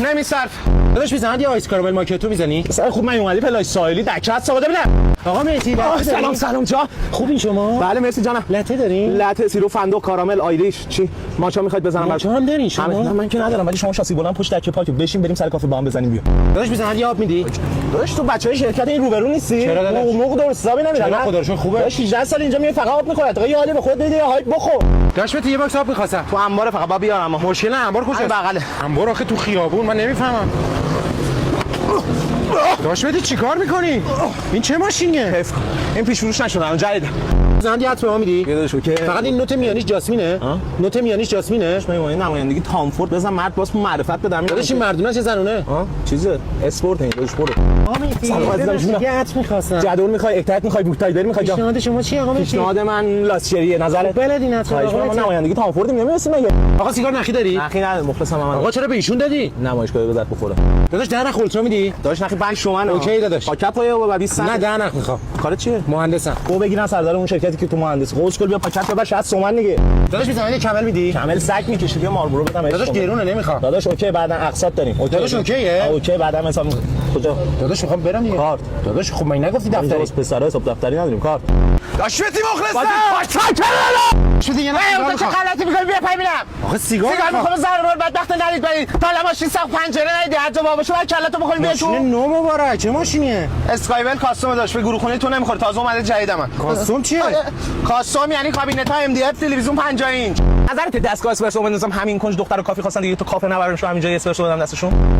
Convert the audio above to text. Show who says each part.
Speaker 1: نمیصرف.
Speaker 2: داداش میزنن یه آیس کارامل ماکیاتو میزنی؟
Speaker 1: سر خوب من اومدی پلاش ساحلی دکه ساده بودم.
Speaker 2: آقا مهدی
Speaker 1: سلام جا.
Speaker 2: خوبین شما؟
Speaker 1: بله مرسی جانم.
Speaker 2: لته دارین؟
Speaker 1: لته سیرو فندق کارامل آیریش چی؟ ماچا میخواید بزنم
Speaker 2: ماچا هم دارین شما؟
Speaker 1: نه من که ندارم ولی شما شاسی بلند پشت دکه پاک بشین بریم سر کافه با هم بزنیم بیا.
Speaker 2: داداش میزنن یه آب میدی؟
Speaker 1: داداش تو بچهای شرکت این روبرو نیستی؟
Speaker 2: چرا داداش؟
Speaker 1: موقع درست حسابی نمیدن.
Speaker 2: چرا خدا روشون خوبه؟
Speaker 1: داداش 18 سال اینجا میای فقط آب میخوره. تا یه حالی به خودت میدی یا هایپ بخور.
Speaker 2: داش یه باکس آب می‌خواستم.
Speaker 1: تو انبار فقط با بیارم.
Speaker 2: مشکل انبار کجاست؟
Speaker 1: بغله.
Speaker 2: انبار آخه تو خیابون من نمیفهمم. داش چیکار می‌کنی؟ این چه ماشینیه؟
Speaker 1: حیف کن. این پیش فروش نشدن جدید.
Speaker 2: زندی حتما به ما میدی؟
Speaker 1: یه داداش اوکی.
Speaker 2: فقط این نوت میانیش جاسمینه؟ نوت میانیش جاسمینه؟
Speaker 1: من نمایندگی تامفورد بزن مرد باز معرفت بدم.
Speaker 2: داداش این مردونه چه زنونه؟
Speaker 1: چیزه اسپورت این داداش برو.
Speaker 2: آقا مهدی
Speaker 1: سلام عزیزم جونم.
Speaker 2: یه عطر می‌خواستم.
Speaker 1: جدول می‌خوای اکتات می‌خوای بوکتایدر می‌خوای جا.
Speaker 2: پیشنهاد شما چیه آقا مهدی؟
Speaker 1: پیشنهاد من لاسچریه نظرت.
Speaker 2: بلدین عطر
Speaker 1: خواهش
Speaker 2: آقا
Speaker 1: می‌کنم
Speaker 2: مهدی.
Speaker 1: نمایندگی تامفورد می‌رسیم مگه؟
Speaker 2: آقا سیگار نخی داری؟
Speaker 1: نخی نداره مخلصم من.
Speaker 2: آقا چرا به ایشون دادی؟
Speaker 1: نمایشگاه بذار بخوره.
Speaker 2: داداش ده نخ اولترا میدی؟
Speaker 1: داداش نخی 5 تومن.
Speaker 2: اوکی داداش.
Speaker 1: پاکت پایه و 20
Speaker 2: نه ده نخ میخوام.
Speaker 1: کارت چیه؟
Speaker 2: مهندسم.
Speaker 1: او بگیرن سردار اون شرکتی که تو مهندس قوس کل بیا پاکت ببر 60 تومن دیگه.
Speaker 2: داداش میزنی یه کمل میدی؟
Speaker 1: کامل سگ میکشی بیا ماربورو بدم.
Speaker 2: داداش گرونه نمیخوام.
Speaker 1: داداش اوکی بعدا اقساط داریم. اوکی
Speaker 2: داداش اوکیه؟
Speaker 1: اوکی بعدا مثلا کجا؟
Speaker 2: داداش میخوام برم دیگه.
Speaker 1: کارت.
Speaker 2: داداش خب من نگفتی دفتری؟
Speaker 1: دفتری پسرا حساب دفتری نداریم کارت.
Speaker 3: داشتی مخلصم.
Speaker 2: شو دیگه نه.
Speaker 3: تو چه غلطی می‌کنی بیا پای میرم.
Speaker 2: آقا سیگار
Speaker 3: می‌خوام ضرر بدبخت ندید برید. تا ماشین سقف پنجره ندید. هر جا باباشو بعد کلاتو بخوریم بیا تو.
Speaker 2: ماشین نو مبارک چه ماشینیه؟
Speaker 3: اسکایول کاستوم داشت به گروه خونه تو نمیخوره تازه اومده جدیدم من.
Speaker 2: کاستوم چیه؟
Speaker 3: کاستوم یعنی کابینت های ام دی اف تلویزیون 50 اینچ.
Speaker 1: نظرت دستگاه اسپرسو بندازم همین کنج دختر کافی خواستن دیگه تو کافه نبرمشون همینجا اسپرسو بدم دستشون.